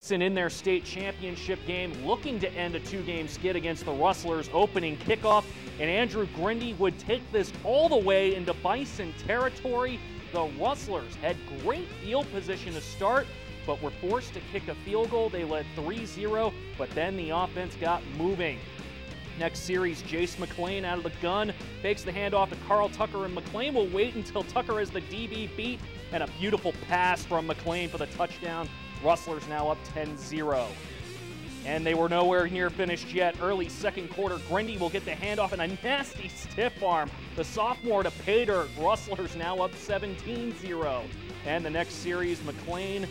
In their state championship game, looking to end a two-game skid against the Rustlers. Opening kickoff, and Andrew Grindy would take this all the way into Bison territory. The Rustlers had great field position to start, but were forced to kick a field goal. They led 3-0, but then the offense got moving. Next series, Jace McLean out of the gun, fakes the handoff to Carl Tucker, and McLean will wait until Tucker has the DB beat, and a beautiful pass from McLean for the touchdown. Rustlers now up 10-0. And they were nowhere near finished yet. Early second quarter, Grindy will get the handoff and a nasty stiff arm. The sophomore to pay dirt. Rustlers now up 17-0. And the next series, McLean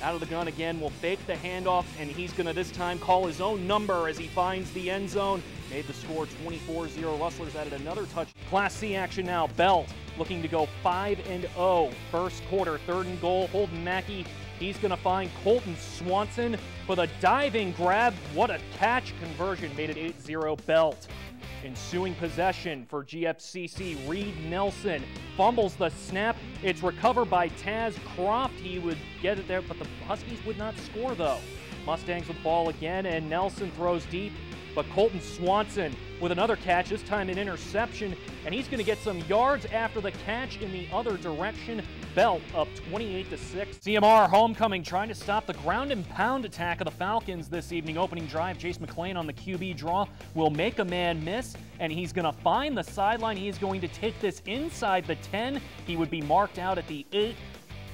out of the gun again, will fake the handoff, and he's going to this time call his own number as he finds the end zone. Made the score 24-0. Rustlers added another touch. Class C action now. Belt looking to go 5-0. First quarter, 3rd and goal. Holden Mackey. He's going to find Colton Swanson for the diving grab. What a catch. Conversion made it 8-0 Belt. Ensuing possession for GFCC, Reed Nelson fumbles the snap. It's recovered by Taz Croft. He would get it there, but the Huskies would not score though. Mustangs with the ball again, and Nelson throws deep, but Colton Swanson with another catch, this time an interception, and he's going to get some yards after the catch in the other direction. Belt up 28-6. CMR homecoming trying to stop the ground and pound attack of the Falcons this evening. Opening drive, Jace McLean on the QB draw will make a man miss, and he's going to find the sideline. He is going to take this inside the 10. He would be marked out at the 8.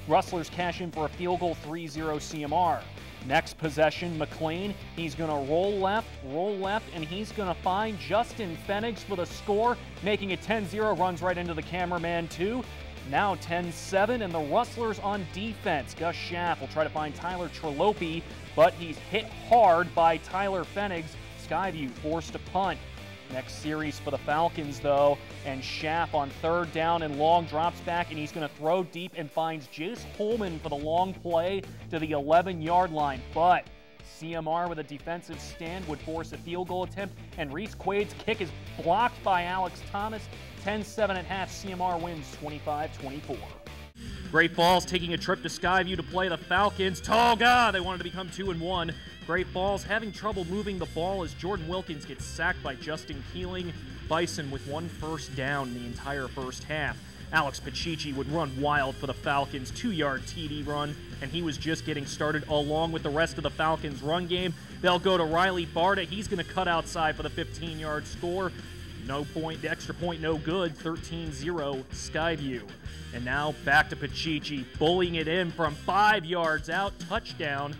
Rustlers cash in for a field goal, 3-0 CMR. Next possession, McLean, he's going to roll left, and he's going to find Justin Pfennigs for the score, making it 10-0, runs right into the cameraman too. Now 10-7, and the Rustlers on defense. Gus Schaff will try to find Tyler Trelope, but he's hit hard by Tyler Pfennigs. Skyview forced to punt. Next series for the Falcons, though, and Schaff on 3rd down and long drops back, and he's going to throw deep and finds Jace Holman for the long play to the 11-yard line. But CMR with a defensive stand would force a field goal attempt, and Reese Quaid's kick is blocked by Alex Thomas. 10-7 at half, CMR wins 25-24. Great Falls taking a trip to Skyview to play the Falcons. Oh, God, they wanted to become 2-1. Great Falls having trouble moving the ball as Jordan Wilkins gets sacked by Justin Keeling. Bison with 1 first down in the entire first half. Alex Pacici would run wild for the Falcons, 2-yard TD run, and he was just getting started along with the rest of the Falcons' run game. They'll go to Riley Barta. He's going to cut outside for the 15-yard score. No point, the extra point no good, 13-0 Skyview. And now back to Pacici, bullying it in from 5 yards out, touchdown.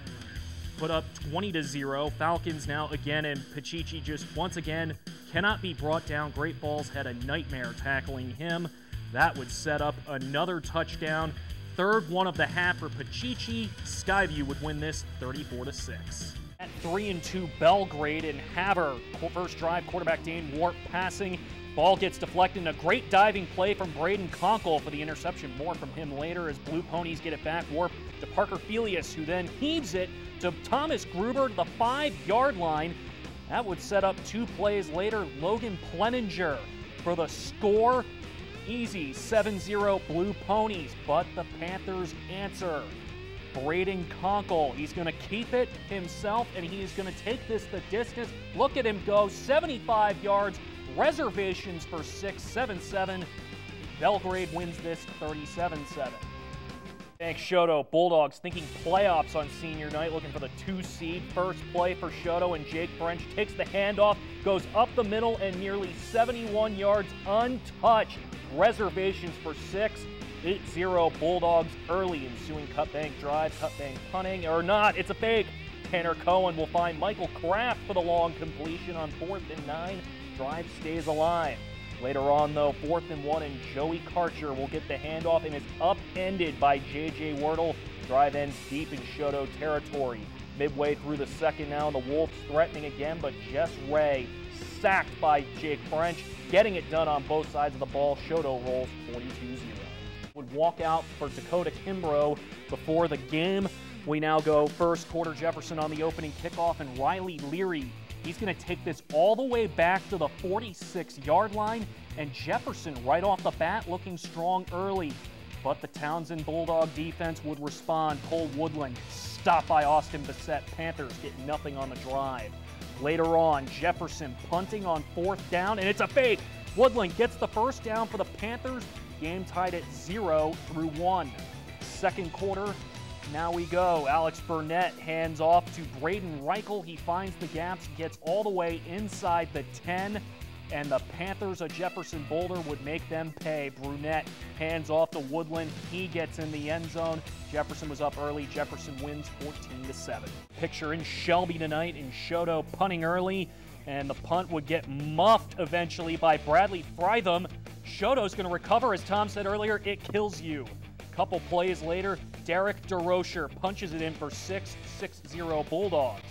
Put up 20-0. Falcons now again, and Pacici just once again cannot be brought down. Great Falls had a nightmare tackling him. That would set up another touchdown. 3rd one of the half for Pacici. Skyview would win this 34-6. At 3-2 Belgrade and Haver. First drive, quarterback Dane Warp passing. Ball gets deflected, and a great diving play from Braden Conkle for the interception. More from him later as Blue Ponies get it back. Warp to Parker Felius, who then heaves it to Thomas Gruber to the 5-yard line. That would set up 2 plays later. Logan Pleninger for the score. Easy 7-0 Blue Ponies, but the Panthers answer. Braden Conkle, he's going to keep it himself, and he is going to take this the distance. Look at him go, 75 yards, reservations for 6, 7-7. Belgrade wins this 37-7. Thanks, Choteau. Bulldogs thinking playoffs on senior night, looking for the 2 seed. First play for Choteau, and Jake French takes the handoff, goes up the middle, and nearly 71 yards untouched. Reservations for 6. 8-0 Bulldogs early. Ensuing Cut Bank drive, Cut Bank punting, or not, it's a fake. Tanner Cohen will find Michael Kraft for the long completion on 4th and 9. Drive stays alive. Later on, though, 4th and 1, and Joey Karcher will get the handoff and is upended by J.J. Wordle. Drive ends deep in Choteau territory. Midway through the second now, the Wolves threatening again, but Jess Ray sacked by Jake French. Getting it done on both sides of the ball. Choteau rolls 42-0. Would walk out for Dakota Kimbrough before the game. We now go first quarter. Jefferson on the opening kickoff, and Riley Leary, he's going to take this all the way back to the 46-yard line, and Jefferson right off the bat looking strong early, but the Townsend Bulldog defense would respond. Cole Woodland stopped by Austin Bissett. Panthers get nothing on the drive. Later on, Jefferson punting on 4th down, and it's a fake. Woodland gets the first down for the Panthers. Game tied at 0-1. Second quarter, now we go. Alex Burnett hands off to Braden Reichel. He finds the gaps, gets all the way inside the 10, and the Panthers of Jefferson Boulder would make them pay. Burnett hands off to Woodland. He gets in the end zone. Jefferson was up early. Jefferson wins 14-7. Picture in Shelby tonight, in Choteau punting early, and the punt would get muffed eventually by Bradley Fritham. Choteau's going to recover. As Tom said earlier, it kills you. Couple plays later, Derek DeRocher punches it in for 6-0 Bulldogs.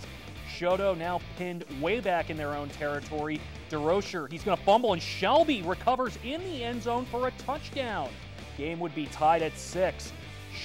Choteau now pinned way back in their own territory. DeRocher, he's going to fumble, and Shelby recovers in the end zone for a touchdown. Game would be tied at 6.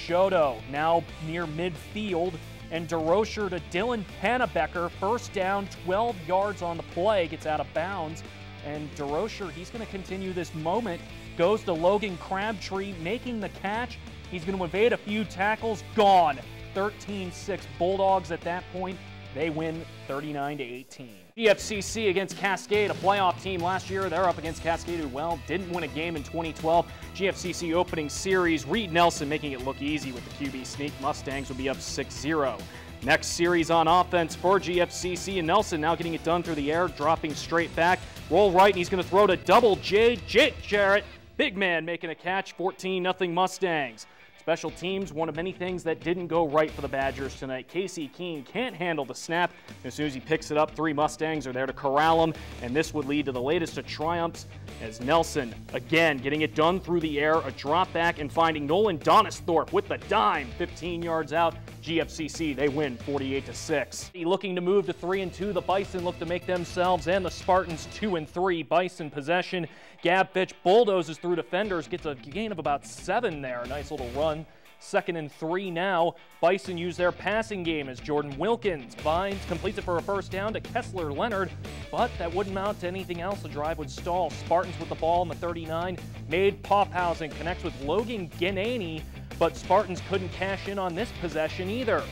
Choteau now near midfield, and DeRocher to Dylan Pannebecker. First down, 12 yards on the play, gets out of bounds. And DeRocher, he's going to continue this moment. Goes to Logan Crabtree, making the catch. He's going to evade a few tackles. Gone. 13-6 Bulldogs at that point. They win 39-18. GFCC against Cascade, a playoff team last year. They're up against Cascade, who, well, didn't win a game in 2012. GFCC opening series, Reed Nelson making it look easy with the QB sneak. Mustangs would be up 6-0. Next series on offense for GFCC, and Nelson now getting it done through the air, dropping straight back. Roll right, and he's going to throw to double J. Jake Jarrett. Big man making a catch, 14-0 Mustangs. Special teams, one of many things that didn't go right for the Badgers tonight. Casey Keene can't handle the snap. As soon as he picks it up, 3 Mustangs are there to corral him, and this would lead to the latest of triumphs as Nelson, again, getting it done through the air, a drop back, and finding Nolan Donisthorpe with the dime, 15 yards out. GFCC, they win 48-6. Looking to move to 3-2, the Bison look to make themselves and the Spartans 2-3. Bison possession. Gab Fitch bulldozes through defenders, gets a gain of about 7 there. A nice little run. 2nd and 3 now. Bison use their passing game as Jordan Wilkins binds, completes it for a first down to Kessler Leonard, but that wouldn't mount to anything else. The drive would stall. Spartans with the ball in the 39. Made Pophausen connects with Logan Ganani, but Spartans couldn't cash in on this possession either.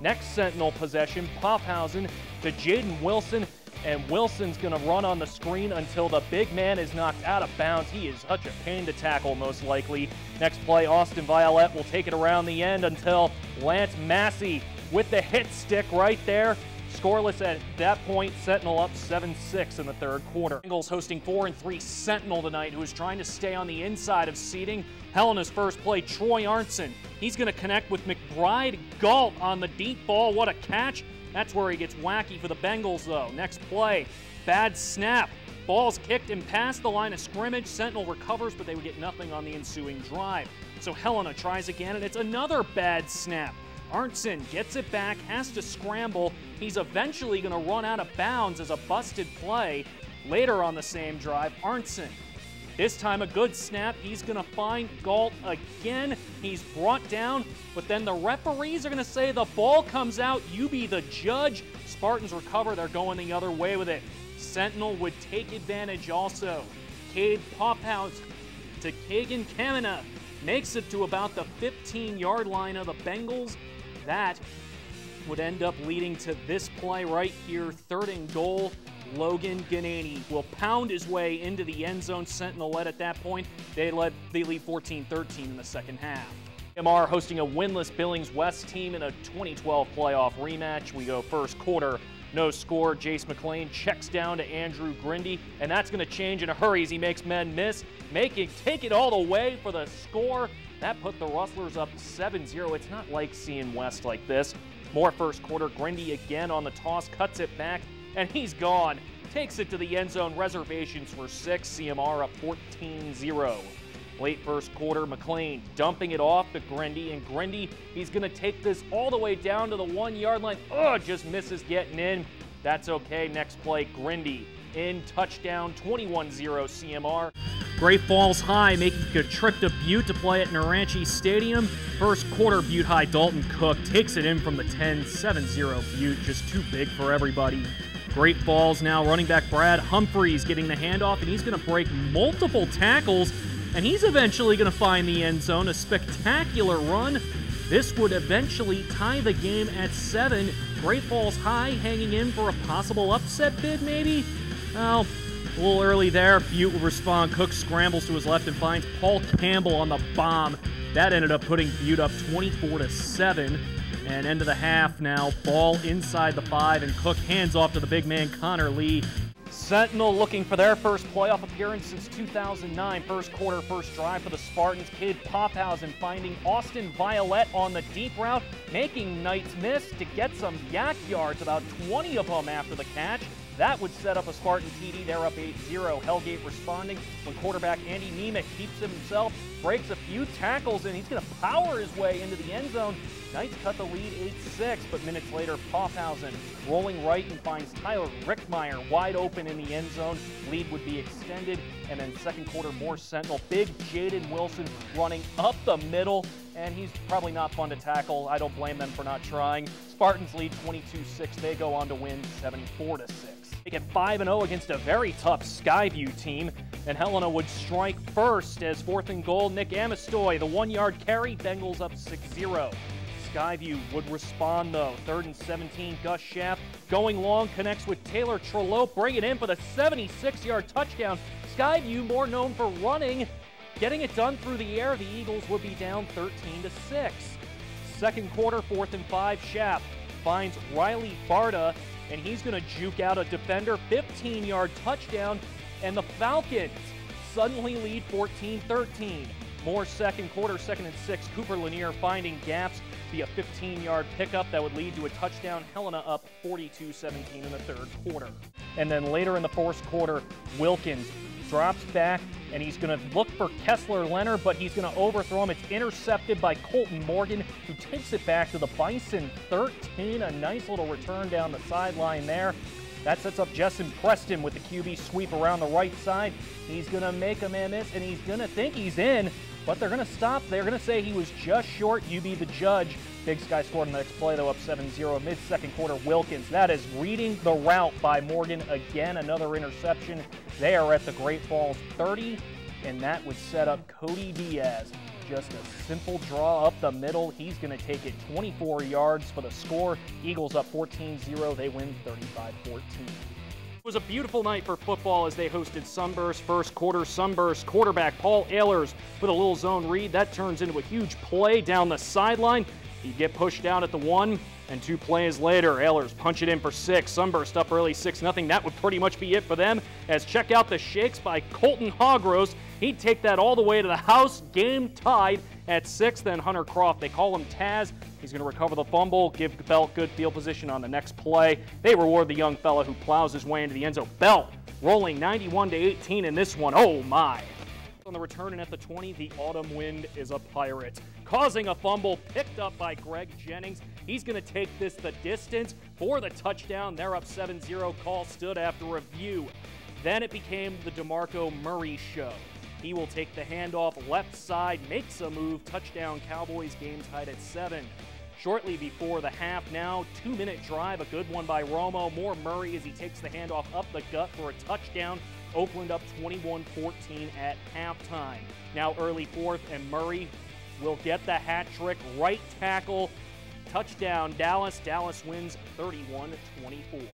Next Sentinel possession, Pophausen to Jaden Wilson, and Wilson's going to run on the screen until the big man is knocked out of bounds. He is such a pain to tackle, most likely. Next play, Austin Violette will take it around the end until Lance Massey with the hit stick right there. Scoreless at that point, Sentinel up 7-6 in the 3rd quarter. Bengals hosting 4-3 Sentinel tonight, who is trying to stay on the inside of seating. Helena's first play, Troy Arnson. He's going to connect with McBride Galt on the deep ball. What a catch. That's where he gets wacky for the Bengals, though. Next play, bad snap. Ball's kicked and past the line of scrimmage. Sentinel recovers, but they would get nothing on the ensuing drive. So Helena tries again, and it's another bad snap. Arnson gets it back, has to scramble. He's eventually going to run out of bounds as a busted play. Later on the same drive, Arnson. This time a good snap. He's going to find Galt again. He's brought down, but then the referees are going to say the ball comes out. You be the judge. Spartans recover. They're going the other way with it. Sentinel would take advantage also. Cade Pophouse to Kagan Kamina. Makes it to about the 15-yard line of the Bengals. That would end up leading to this play right here, 3rd and goal. Logan Ganani will pound his way into the end zone. Sentinel led at that point. They lead 14-13 in the second half. CMR hosting a winless Billings West team in a 2012 playoff rematch. We go first quarter, no score. Jace McLean checks down to Andrew Grindy, and that's going to change in a hurry as he makes men miss. Take it all the way for the score. That put the Rustlers up 7-0. It's not like seeing West like this. More first quarter. Grindy again on the toss, cuts it back, and he's gone. Takes it to the end zone. Reservations for 6. CMR up 14-0. Late first quarter, McLean dumping it off to Grindy, and Grindy, he's going to take this all the way down to the 1-yard line. Just misses getting in. That's okay. Next play, Grindy in, touchdown, 21-0 CMR. Great Falls High making a trip to Butte to play at Naranche Stadium. First quarter, Butte High, Dalton Cook takes it in from the 10, 7-0 Butte, just too big for everybody. Great Falls now, running back Brad Humphreys getting the handoff, and he's going to break multiple tackles, and he's eventually going to find the end zone. A spectacular run. This would eventually tie the game at 7. Great Falls High hanging in for a possible upset bid, maybe? Well, a little early there. Butte will respond. Cook scrambles to his left and finds Paul Campbell on the bomb. That ended up putting Butte up 24-7. And end of the half now. Ball inside the 5, and Cook hands off to the big man, Connor Lee. Sentinel looking for their first playoff appearance since 2009. First quarter, first drive for the Spartans. Kid Pophausen finding Austin Violette on the deep route, making Knights miss to get some yak yards, about 20 of them after the catch. That would set up a Spartan TD. They're up 8-0. Hellgate responding when quarterback Andy Nemec keeps himself, breaks a few tackles, and he's going to power his way into the end zone. Knights cut the lead 8-6, but minutes later, Pophausen rolling right and finds Tyler Rickmeyer wide open in the end zone. Lead would be extended, and then second quarter, more Sentinel. Big Jaden Wilson running up the middle, and he's probably not fun to tackle. I don't blame them for not trying. Spartans lead 22-6. They go on to win 74-6. They get 5-0 against a very tough Skyview team, and Helena would strike first as 4th and goal. Nick Amistoy, the 1-yard carry, Bengals up 6-0. Skyview would respond though. 3rd and 17, Gus Schaff going long, connects with Taylor Trellope, bringing it in for the 76-yard touchdown. Skyview more known for running, getting it done through the air. The Eagles would be down 13-6. Second quarter, 4th and 5, Schaff finds Riley Barta, and he's going to juke out a defender, 15-yard touchdown, and the Falcons suddenly lead 14-13. More second quarter, 2nd and 6, Cooper Lanier finding gaps via 15-yard pickup that would lead to a touchdown. Helena up 42-17 in the third quarter. And then later in the fourth quarter, Wilkins drops back, and he's going to look for Kessler Leonard, but he's going to overthrow him. It's intercepted by Colton Morgan, who takes it back to the Bison 13. A nice little return down the sideline there. That sets up Jessen Preston with the QB sweep around the right side. He's going to make a man miss, and he's going to think he's in, but they're going to stop. They're going to say he was just short. You be the judge. Big Sky scored in the next play, though, up 7-0. Mid-second quarter, Wilkins. That is reading the route by Morgan. Again, another interception. They are at the Great Falls 30, and that would set up Cody Diaz. Just a simple draw up the middle. He's going to take it 24 yards for the score. Eagles up 14-0. They win 35-14. It was a beautiful night for football as they hosted Sunburst. First quarter, Sunburst quarterback Paul Ehlers with a little zone read. That turns into a huge play down the sideline. He'd get pushed out at the 1, and 2 plays later, Ehlers punch it in for 6. Sunburst up early 6-0. That would pretty much be it for them, as check out the shakes by Colton Hogros. He'd take that all the way to the house. Game tied at 6. Then Hunter Croft, they call him Taz. He's going to recover the fumble, give Belt good field position on the next play. They reward the young fella who plows his way into the end zone. Belt rolling 91-18 in this one. Oh my. On the return and at the 20, the Autumn Wind is a pirate, causing a fumble picked up by Greg Jennings. He's going to take this the distance for the touchdown. They're up 7-0. Call stood after review. Then it became the DeMarco Murray show. He will take the handoff left side, makes a move, touchdown Cowboys, game tied at 7. Shortly before the half now, 2-minute drive, a good one by Romo. More Murray as he takes the handoff up the gut for a touchdown. Oakland up 21-14 at halftime. Now early fourth, and Murray will get the hat trick. Right tackle, touchdown Dallas. Dallas wins 31-24.